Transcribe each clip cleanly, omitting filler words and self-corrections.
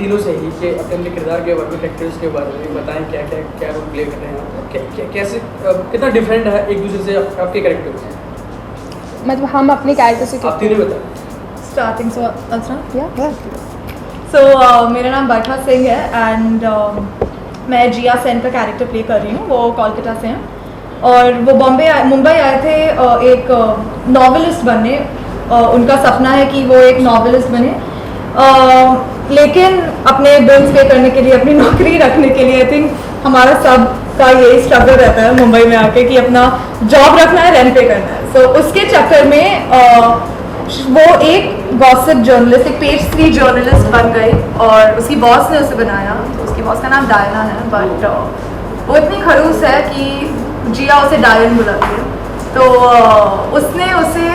तीनों से ही कि अपने अपने किरदार के बारे में, कैरेक्टर्स के बारे में बताएं, क्या क्या क्या रोल प्ले कर रहे हैं आप, कैसे कितना डिफरेंट है एक दूसरे से आपके कैरेक्टर्स। मतलब हम अपने कैरेक्टर से आप तीनों बताएं। स्टार्टिंग सो अच्छा या मेरा नाम बरखा सिंह है एंड मैं जिया सेन का कैरेक्टर प्ले कर रही हूँ। वो कोलकाता से हैं और वो मुंबई आए थे एक नॉवेलिस्ट बनने। उनका सपना है कि वो एक नॉवेलिस्ट बने, लेकिन अपने बिल्स पे करने के लिए, अपनी नौकरी रखने के लिए, आई थिंक हमारा सब का यही स्ट्रगल रहता है मुंबई में आके कि अपना जॉब रखना है, रेंट पे करना है। सो उसके चक्कर में वो एक गॉसिप जर्नलिस्ट, एक पेज 3 जर्नलिस्ट बन गई और उसकी बॉस ने उसे बनाया। तो उसकी बॉस का नाम डायना है, बट वो इतनी खड़ूस है कि जिया उसे डायन बुलाती है। तो उसने उसे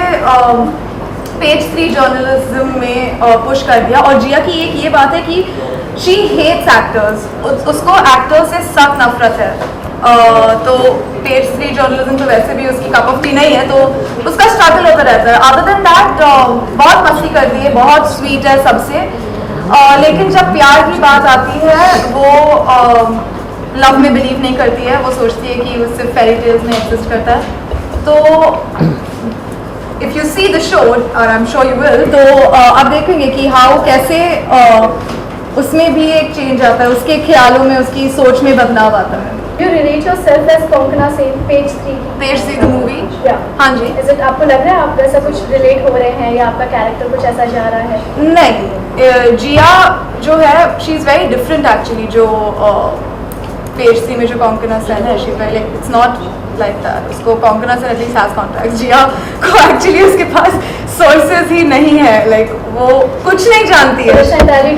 पेज 3 जर्नलिज्म में पुश कर दिया। और जिया की एक ये बात है कि शी हेट्स एक्टर्स, उसको एक्टर्स से सख्त नफरत है। तो पेज 3 जर्नलिज्म तो वैसे भी उसकी कप ऑफ टी नहीं है, तो उसका स्ट्रगल होता रहता है। अदर देन दैट बहुत मस्ती करती है, बहुत स्वीट है सबसे, लेकिन जब प्यार की बात आती है वो लव में बिलीव नहीं करती है। वो सोचती है कि वो सिर्फ फेरी टेल्स में एग्जिस्ट करता है। तो if you see the show, और I am sure you will, तो आप देखेंगे कि हाउ कैसे उसमें भी एक चेंज आता है, उसके ख्यालों में, उसकी सोच में बदलाव आता है। You relate yourself as Konkana Sen, page 3 की? Page 3 the movie. Yeah. हाँ जी। Is it, आपको लग रहा है आप ऐसा कुछ रिलेट हो रहे हैं या आपका कैरेक्टर कुछ ऐसा जा रहा है? नहीं, जिया जो है she is very different actually. जो पेज 3 में जो कोंकणा सेन है, she very like it's not like that. उसको Konkona Sen at least has contacts. Jiya को एक्चुअली उसके पास सोर्सेज ही नहीं है, लाइक वो कुछ नहीं जानती है,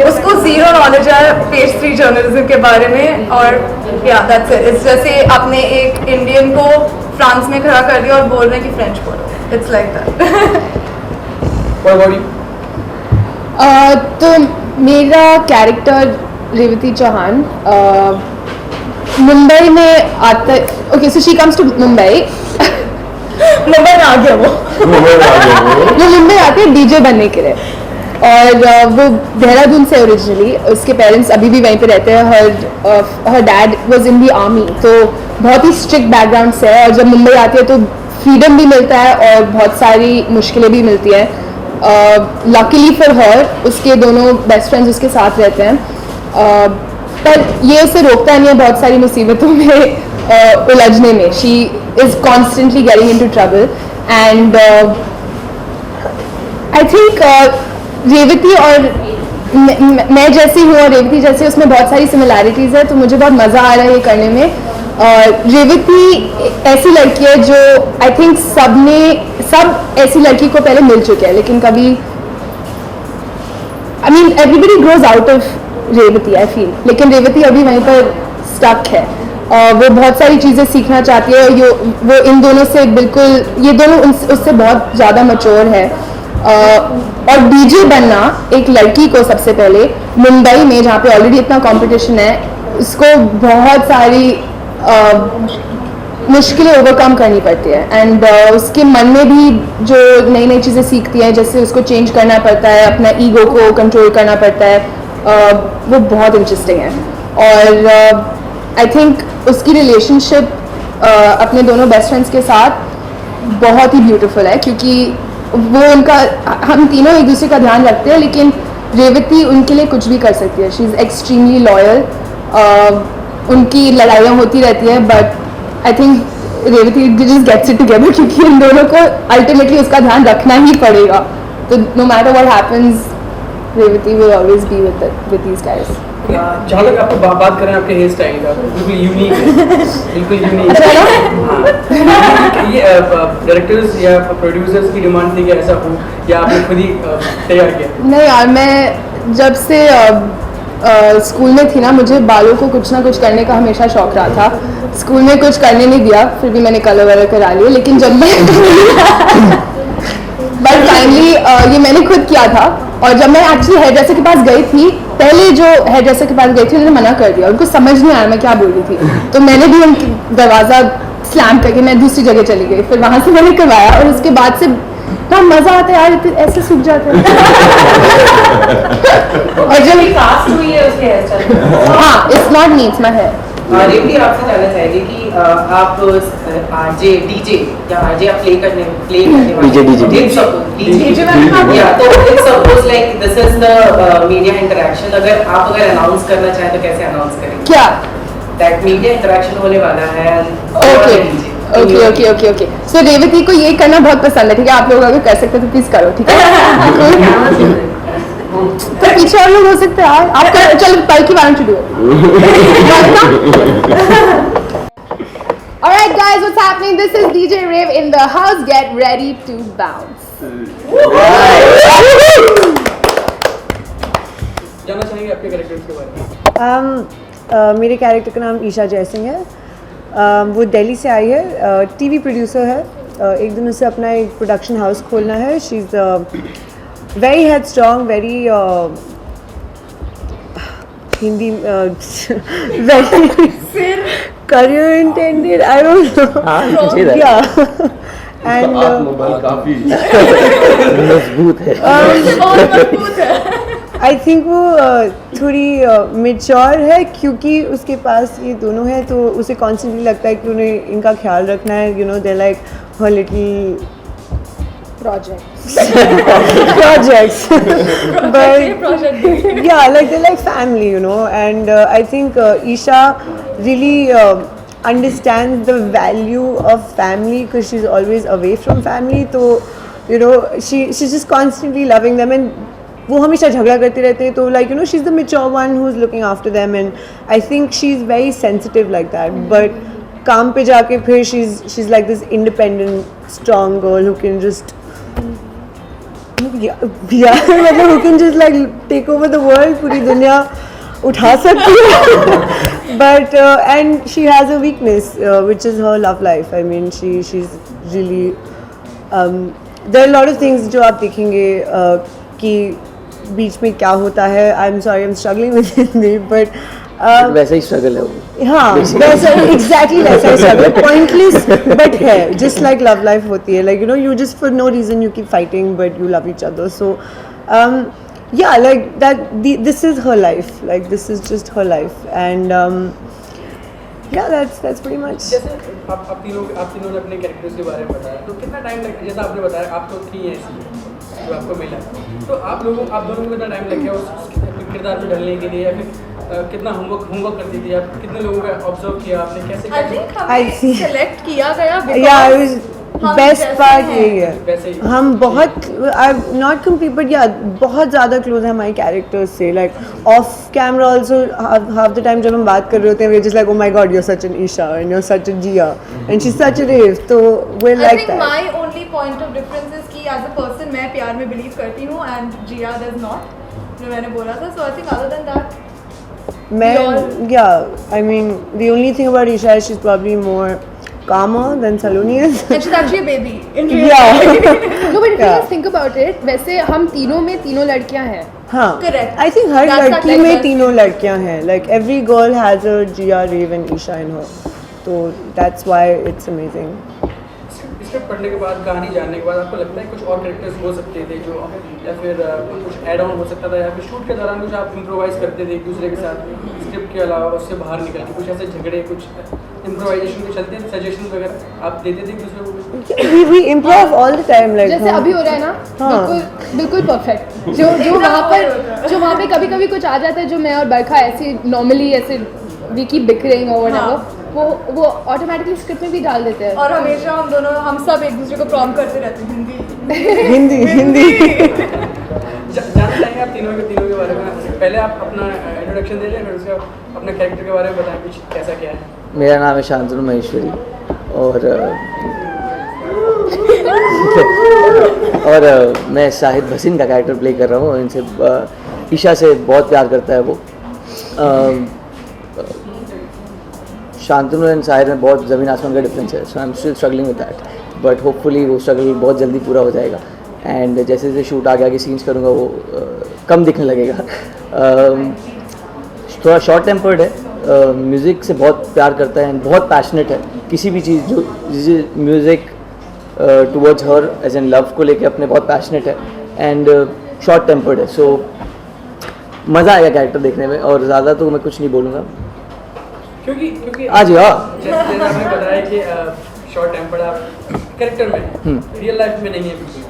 उसको जीरो नॉलेज है पेज 3 जर्नलिज्म के बारे में। और या दैट्स इट। इट्स जैसे आपने एक इंडियन को फ्रांस में खड़ा कर दिया और बोल रहे हैं कि फ्रेंच बोलो, इट्स लाइक दैट। तो मेरा कैरेक्टर रेवती चौहान मुंबई में आता, okay so she comes to Mumbai. Mumbai में आ गया वो मुंबई आती है डीजे बनने के लिए, और वो देहरादून से ओरिजिनली। उसके पेरेंट्स अभी भी वहीं पे रहते हैं। हर dad was in the army, तो बहुत ही स्ट्रिक्ट बैकग्राउंड से है। और जब मुंबई आती है तो फ्रीडम भी मिलता है और बहुत सारी मुश्किलें भी मिलती हैं। लकीली फॉर हर उसके दोनों बेस्ट फ्रेंड्स उसके साथ रहते हैं, पर ये उसे रोकता नहीं है बहुत सारी मुसीबतों में उलझने में। She is constantly getting into trouble and I think Revathi और मैं जैसी हूँ और रेवती जैसी, उसमें बहुत सारी सिमिलैरिटीज़ है। तो मुझे बहुत मज़ा आ रहा है ये करने में। रेवती ऐसी लड़की है जो आई थिंक सब ऐसी लड़की को पहले मिल चुके हैं, लेकिन कभी I mean everybody grows out of Revathi I feel, लेकिन रेवती अभी वहीं पर स्टक है। वो बहुत सारी चीज़ें सीखना चाहती है। वो इन दोनों से बिल्कुल, ये दोनों उससे बहुत ज़्यादा मैच्योर है। और डीजे बनना एक लड़की को सबसे पहले मुंबई में, जहाँ पे ऑलरेडी इतना कंपटीशन है, उसको बहुत सारी मुश्किलें ओवरकम करनी पड़ती है। एंड उसके मन में भी जो नई नई चीज़ें सीखती है, जैसे उसको चेंज करना पड़ता है, अपना ईगो को कंट्रोल करना पड़ता है, वो बहुत इंटरेस्टिंग है। और आई थिंक उसकी रिलेशनशिप अपने दोनों बेस्ट फ्रेंड्स के साथ बहुत ही ब्यूटीफुल है, क्योंकि वो उनका, हम तीनों एक दूसरे का ध्यान रखते हैं, लेकिन रेवती उनके लिए कुछ भी कर सकती है। She is extremely loyal. उनकी लड़ाइयाँ होती रहती है, but I think Revathi just gets it together, क्योंकि इन दोनों को अल्टीमेटली उसका ध्यान रखना ही पड़ेगा। तो no matter what happens, Revathi will always be with these guys. जहाँ तक आपको बात करें आपके हेयर स्टाइल का, बिल्कुल यूनिक है, बिल्कुल यूनिक है। ये डायरेक्टर्स या प्रोड्यूसर्स की डिमांड थी कि ऐसा हो, या आपने खुद ही तैयार किया? नहीं यार, मैं जब से स्कूल में थी ना, मुझे बालों को कुछ ना कुछ करने का हमेशा शौक रहा था। स्कूल में कुछ करने नहीं दिया, फिर भी मैंने कलर वलर करा लिए। लेकिन जब मैं बट फाइनली ये मैंने खुद किया था। और जब मैं एक्चुअली हेयर ड्रेसर के पास गई थी, पहले जो हेयर ड्रेसर के पास गई थी, उन्होंने मना कर दिया, उनको समझ नहीं आया मैं क्या बोल रही थी। तो मैंने भी उनकी दरवाज़ा स्लैम करके मैं दूसरी जगह चली गई। फिर वहाँ से मैंने करवाया, और उसके बाद से तो मजा आता है यार, ऐसे सूख जाते हैं। और जब कास्ट हुई है उसके हेयर स्टाइल। हाँ, it's not me, it's my hair. Revathi आपसे जानना चाहेंगे कि आप आरजे डीजे या आरजे आप प्ले करने वाले डीजे या तो it's suppose like this is the media interaction, अगर अनाउंस करना चाहें तो कैसे अनाउंस करें क्या? दैट मीडिया इंटरेक्शन होने वाला है। ओके। सो रेवती को ये करना बहुत पसंद है, ठीक है? आप लोग अगर कर सकते हो तो प्लीज करो, ठीक है? तो पीछे और लोग हो सकते हैं यार, आप कर, चलो Palki want to do it. Alright guys, what's happening? This is DJ Rave in the house. Get ready to bounce. जानना चाहेंगे आपके कैरेक्टर्स के बारे में। मेरे कैरेक्टर का नाम ईशा जयसिंह है। वो दिल्ली से आई है, टीवी प्रोड्यूसर है। एक दिन उसे अपना एक प्रोडक्शन हाउस खोलना है। She is very head strong, very Hindi very career intended, I don't know. Yeah. And काफी मजबूत है। आई थिंक वो थोड़ी मेच्योर है क्योंकि उसके पास ये दोनों है, तो उसे कॉन्स्टेंटली लगता है कि उन्हें इनका ख्याल रखना है। You know, they like her little Projects. but yeah, like they're like family, you know. And I think Isha really understands the value of family because she's always away from family. So you know, she's just constantly loving them, and वो हमेशा झगड़ा करते रहते हैं। तो like you know, she's the mature one who's looking after them, and I think she's very sensitive like that. But काम पे जाके फिर she's like this independent, strong girl who can just मतलब who can just like take over the world, पूरी दुनिया उठा सकती है। But and she has a weakness, which is her love life. I mean, she's really there are a lot of things जो आप देखेंगे कि बीच में क्या होता है। I'm sorry, I'm struggling with Hindi, but वैसा ही स्ट्रगल है वो। हाँ, वैसा एग्जैक्टली वैसा ही स्ट्रगल, पॉइंटलेस बट है, जस्ट लाइक लव लाइफ होती है। Like you know, you just for no reason you keep fighting but you love each other. So yeah, like that this is her life, like this is just her life, and yeah, that's pretty much. जैसे आप तीनों ने अपने characters के बारे में बताया, तो कितना टाइम लग, जैसा आपने बताया आप तो थी ऐसी जो आपको मिला, तो आप दोनों को कितना टाइम लग गया उस किरदार में ढलने के लिए, या फिर कितना होमवर्क करती थी आप, कितने लोगों का ऑब्जर्व किया आपने, कैसे सेलेक्ट किया गया बेस्ट पार्ट यही है, वैसे ही हम बहुत नॉट कम्पीट बट या बहुत ज़्यादा क्लोज है हमारे कैरेक्टर्स से। Like off camera also half the time जब हम बात कर रहे होते हैं we just like oh my God you are such an Isha and you are such a Jiya and she is such a rave, तो we like that. My only point of difference is कि as a person मैं प्यार में believe करती हूँ and Jiya does not, जो मैंने बोला था। So I think other than that I mean, the only thing about Isha is she's probably more calmer than Saloni is. and she's actually a baby in real Yeah. life. No, but if you guys think about it, वैसे हम तीनों में तीनों लड़कियां हैं। हाँ, Correct. I think her That's लड़की like में this. तीनों लड़कियां हैं। Like every girl has a Jia, Rave and Isha in her. So that's why it's amazing. Script पढ़ने के बाद, कहानी जानने के बाद आपको लगता है कुछ और कैरेक्टर्स हो सकते थे जो, या फिर कुछ ऐड ऑन हो सकता था, या फिर शूट के दौरान कुछ आप इम्प्रोवाइज करते थे एक दूसरे के साथ स्क्रिप्ट के अलावा, उससे बाहर निकल के कुछ ऐसे झगड़े, कुछ इम्प्रोवाइजेशन के चलते थे, सजेशन वगैरह आप देते थे एक दूसरे को? We improv all the time, like जैसे अभी हो रहा है ना, बिल्कुल परफेक्ट। जो वहाँ पे कभी कभी कुछ आ जाता है जो मैं और बरखा ऐसे नॉर्मली ऐसे वी कीप बिकरिंग और व्हाटएवर, वो ऑटोमेटिकली स्क्रिप्ट में भी डाल देते हैं। और हमेशा हम सब एक दूसरे को प्रॉम्प्ट करते रहते हैं हिंदी जानना चाहेंगे आप तीनों के बारे में। पहले आप अपना इंट्रोडक्शन दे दें, फिर उसके अपने कैरेक्टर के बारे में बताएं कुछ कैसा क्या है। मेरा नाम है शांतनु महेश्वरी और मैं शाहिद भसीन का कैरेक्टर प्ले कर रहा हूँ। इनसे ईशा से बहुत प्यार करता है वो। शांतनु एंड साहिर में बहुत ज़मीन आसमान का डिफरेंस है, so I am still struggling with that, but hopefully वो स्ट्रगल बहुत जल्दी पूरा हो जाएगा। एंड जैसे जैसे शूट आगे आगे सीन्स करूँगा वो कम दिखने लगेगा। थोड़ा शॉर्ट टेम्पर्ड है, म्यूज़िक से बहुत प्यार करता है एंड बहुत पैशनेट है। किसी भी चीज़ जो music towards her age an love को लेके अपने बहुत पैशनेट है एंड शॉर्ट टेम्पर्ड है. सो मज़ा आएगा कैरेक्टर देखने में और ज़्यादा तो मैं कुछ नहीं बोलूँगा. क्योंकि आज यार जैसे आपने बताया कि शॉर्ट टेम्पर्ड आप कैरेक्टर में रियल लाइफ में नहीं है बिल्कुल.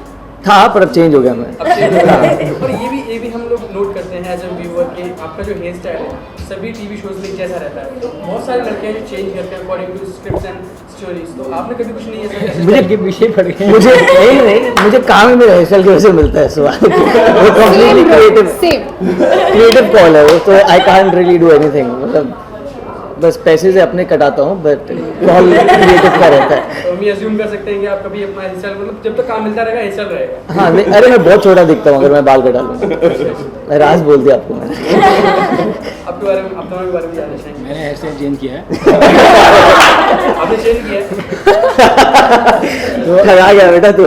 था पर अब चेंज हो गया मैं. अब change हो गया। और ये भी हम लोग नोट करते हैं एज ए व्यूअर कि आपका जो हेयर स्टाइल है सभी टीवी शोज में जैसा रहता है. तो बहुत सारे लड़के हैं जो चेंज करते हैं according to scripts and stories. तो आपने कभी कुछ नहीं ऐसा मुझे विषय पड़ गया. मुझे नहीं मुझे काम ही मेरे हेयर स्टाइल की वजह से मिलता है सवाल. वो कंप्लीटली क्रिएटिव कॉल है वो. तो I can't really do anything. मतलब बस पैसे से अपने कटाता हूँ बट कॉल क्रिएटिव का रहता है. तो हम ये अज्यूम कर सकते हैं कि आप कभी अपना हेयर स्टाइल मतलब जब तक काम मिलता रहेगा हेयर स्टाइल रहेगा. हाँ नहीं अरे मैं बहुत छोटा दिखता हूँ अगर मैं बाल कटा लूँ. मैं राज बोल दिया आपको मैंने. आपके बारे में आप दोनों के बारे में जानना चाहेंगे. मैंने हेयर स्टाइल चेंज किया है. आपने चेंज किया है. ठगा गया बेटा तू.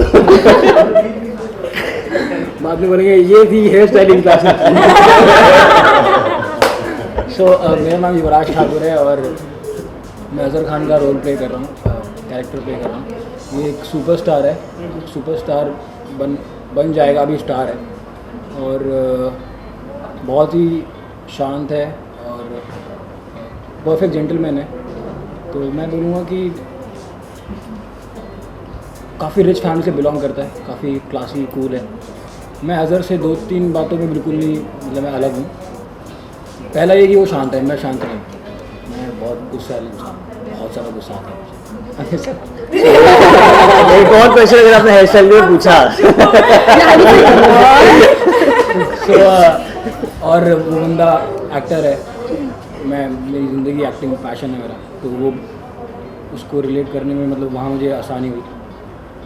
बाद में बोलेंगे ये थी हेयर स्टाइलिंग क्लास. सो मेरा नाम युवराज ठाकुर है और मैं अजहर खान का रोल प्ले कर रहा हूँ, कैरेक्टर प्ले कर रहा हूँ. ये एक सुपरस्टार है. सुपरस्टार बन जाएगा, अभी स्टार है और बहुत ही शांत है और परफेक्ट जेंटलमैन है. तो मैं बोलूँगा कि काफ़ी रिच फैमिली से बिलोंग करता है, काफ़ी क्लासी कूल है. मैं अजहर से 2-3 बातों में बिल्कुल नहीं मतलब मैं अलग हूँ. पहला ये कि वो शांत है, मैं शांत नहीं. मैं बहुत गुस्सा इंसान, बहुत सारा गुस्सा आता है. एक और क्वेश्चन अगर आपने हेयर स्टाइल में पूछा. और वो बंदा एक्टर है. मेरी ज़िंदगी एक्टिंग पैशन है मेरा. तो वो उसको रिलेट करने में मतलब वहाँ मुझे आसानी हुई.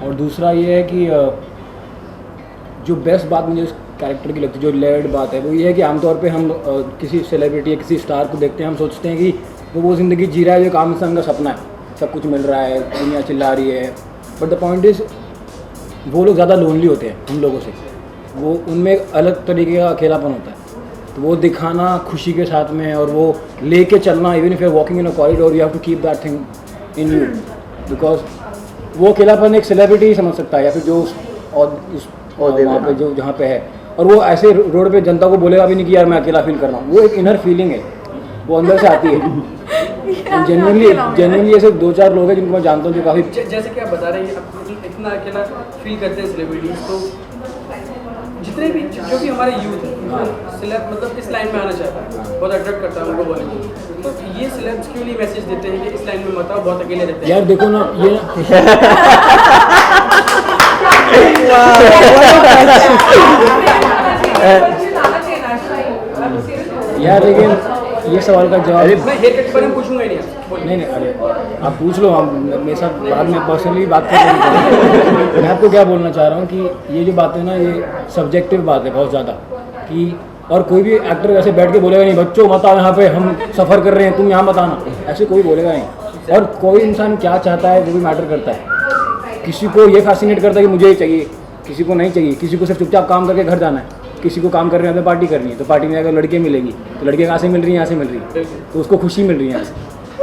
और दूसरा ये है कि जो बेस्ट बात मुझे उस कैरेक्टर की लगती है, जो लेयर्ड बात है, वो ये है कि आमतौर पे हम किसी सेलिब्रिटी या किसी स्टार को देखते हैं, हम सोचते हैं कि वो ज़िंदगी जी रहा है जो एक आम इंसान का सपना है, सब कुछ मिल रहा है, दुनिया चिल्ला रही है. बट द पॉइंट इज़ वो लोग ज़्यादा लोनली होते हैं हम लोगों से. वो उनमें एक अलग तरीके का अकेलापन होता है. तो वो दिखाना खुशी के साथ में और वो लेके चलना, even if you are walking in a corridor you have to keep that thing in you. Because वो अकेलापन एक सेलिब्रिटी ही समझ सकता है या फिर जो वहाँ पे जो जहाँ पे है. और वो ऐसे रोड पे जनता को बोलेगा भी नहीं कि यार मैं अकेला फील कर रहा हूँ. वो एक इनर फीलिंग है, वो अंदर से आती है. जनरली ऐसे 2-4 लोग हैं जिनको मैं जानता हूँ जो काफ़ी जैसे कि आप बता रहे हैं आप इतना अकेला फील करते हैं सेलिब्रिटीज. तो जितने भी जो भी हमारे यूथ है सेलेब मतलब इस लाइन में आना चाहता है, बहुत अट्रैक्ट करता है उनको बॉलीवुड. तो ये सेलेब्स क्यों नहीं मैसेज देते हैं कि इस लाइन में मत आओ, बहुत अकेले रहते हैं. यार देखो ना ये यार लेकिन ये सवाल का जवाब मैं हेयर कट के बारे में पूछूंगा ही नहीं आपसे. नहीं अरे आप पूछ लो. हम मेरे साथ बाद में पर्सनली बात कर लेंगे. मैं आपको क्या बोलना चाह रहा हूँ कि ये जो बात है ना ये सब्जेक्टिव बात है बहुत ज़्यादा. कि और कोई भी एक्टर वैसे बैठ के बोलेगा नहीं बच्चों मत आओ यहाँ पे हम सफ़र कर रहे हैं तुम यहाँ मत आना, ऐसे कोई बोलेगा नहीं. और कोई इंसान क्या चाहता है वो भी मैटर करता है. किसी को ये फैसिनेट करता है कि मुझे ये चाहिए, किसी को नहीं चाहिए. किसी को सिर्फ चुपचाप काम करके घर जाना है, किसी को काम करने में पार्टी करनी है. तो पार्टी में अगर लड़कियाँ मिलेंगी तो लड़कियाँ कहाँ से मिल रही हैं, यहाँ से मिल रही है, तो उसको खुशी मिल रही है यहाँ से.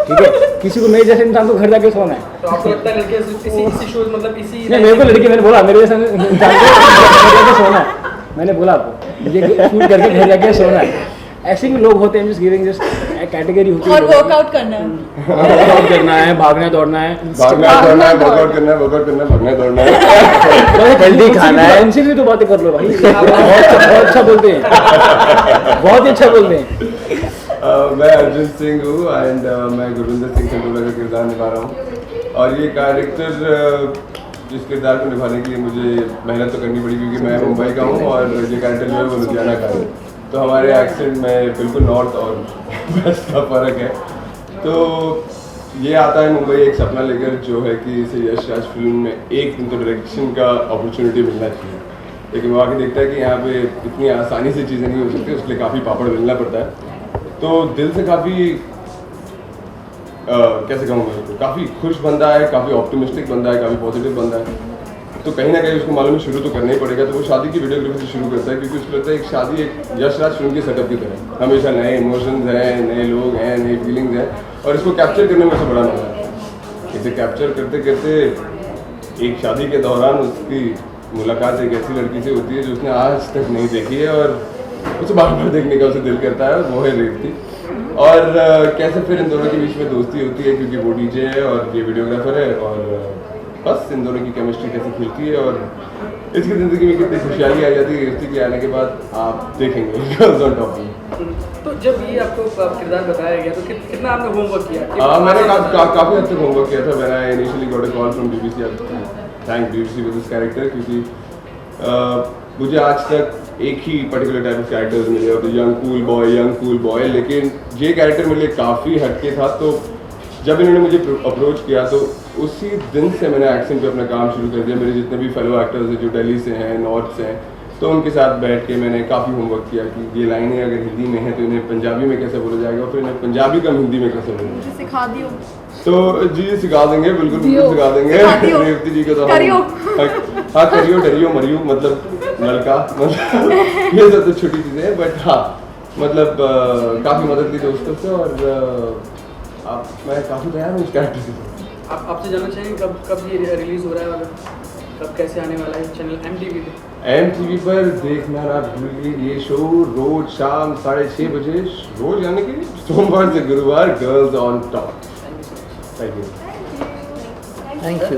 ठीक है. किसी को मेरे जैसे इंसान को घर जाके सोना है. तो आपको लगता है लड़के इसी शोज मतलब इसी नहीं मेरे को लड़की मैंने बोला मेरे जैसे इंसान को घर जाके सोना है. मैंने बोला आपको मुझे शूट करके घर जाके सोना है. ऐसे भी लोग होते हैं जस्ट गिविंग जस्ट कैटेगरी होती है. और वर्कआउट करना है, वर्कआउट करना है, भागना दौड़ना है, वर्कआउट करना है, भागना दौड़ना है, हेल्दी खाना है. इनसे भी तो बातें कर लो भाई. बहुत अच्छा बोलते हैं, बहुत ही अच्छा बोलते हैं. मैं अर्जुन सिंह हूँ एंड मैं गुरविंदर सिंह संडोला का किरदार निभा रहा हूँ. और ये कैरेक्टर जिस किरदार को निभाने के लिए मुझे मेहनत तो करनी पड़ी क्योंकि मैं मुंबई का हूँ और ये कैरेक्टर जो है वो लुधियाना का है. तो हमारे एक्सेंट में बिल्कुल नॉर्थ और वेस्ट का फ़र्क है. तो ये आता है मुंबई एक सपना लेकर जो है कि इसे यश राज फिल्म में एक तो डायरेक्शन का अपॉर्चुनिटी मिलना चाहिए. लेकिन वो आके देखता है कि यहाँ पे इतनी आसानी से चीज़ें नहीं हो सकती, उसके लिए काफ़ी पापड़ मिलना पड़ता है. तो दिल से काफ़ी कैसे कहूँ मैं, काफ़ी खुश बंदा है, काफ़ी ऑप्टिमिस्टिक बंदा है, काफ़ी पॉजिटिव बंदा है. तो कहीं ना कहीं उसको मालूम है शुरू तो करना ही पड़ेगा. तो वो शादी की वीडियोग्राफी से शुरू करता है क्योंकि उसको लगता है एक शादी एक यश राज फिल्म की सेटअप की तरह हमेशा नए इमोशंस हैं, नए लोग हैं, नई फीलिंग्स हैं और इसको कैप्चर करने में उसको बड़ा मजा है. इसे कैप्चर करते करते एक शादी के दौरान उसकी मुलाकात एक ऐसी लड़की से होती है जो उसने आज तक नहीं देखी है और उसे बार बार देखने का उसे दिल करता है, वो है रेवती। और कैसे फिर इन दोनों के बीच में दोस्ती होती है क्योंकि वो डीजे है और ये वीडियोग्राफर है, और बस इन दोनों की केमिस्ट्री कैसे खिलती है और इसकी ज़िंदगी में कितनी खुशहाली आ जाती है रेवती के आने के बाद, आप देखेंगे गर्ल्स ऑन टॉप में। तो जब ये आपको किरदार बताया गया तो कितना आपने होमवर्क किया? मैंने काफ़ी हद तक होमवर्क किया था। मैंने I initially got a call from BBC, thank BBC with this character, क्योंकि मुझे आज तक एक ही पर्टिकुलर टाइप ऑफ कैरेक्टर्स मिले होते, यंग कूल बॉय, लेकिन ये कैरेक्टर मेरे लिए काफ़ी हटके था। तो जब इन्होंने मुझे अप्रोच किया तो उसी दिन से मैंने एक्शन पे अपना काम शुरू कर दिया। मेरे जितने भी फेलो एक्टर्स हैं जो दिल्ली से हैं, नॉर्थ से हैं, तो उनके साथ बैठ के मैंने काफ़ी होमवर्क किया कि ये लाइनें अगर हिंदी में हैं तो इन्हें पंजाबी में कैसे बोला जाएगा, फिर इन्हें पंजाबी कम हिंदी में कैसे बोला जाएगा। सिखा दियो। तो जी सिखा देंगे, बिल्कुल सिखा देंगे रेवती जी को। तो हाँ करियो डरियो मरियो मतलब लड़का, मतलब ये सब तो छोटी चीज़ें हैं, बट हाँ मतलब काफ़ी मदद की दोस्तों से, और मैं काफ़ी तैयार हूँ इस कैरेक्टर से। आपसे जानना चाहेंगे कब ये रिलीज हो रहा है, वाला कब कैसे आने वाला है चैनल MTV पे? MTV पर देखना ना भूलिए ये शो, रोज शाम 6:30 बजे, रोज यानी कि सोमवार से गुरुवार, girls on top. Thank you. Thank you.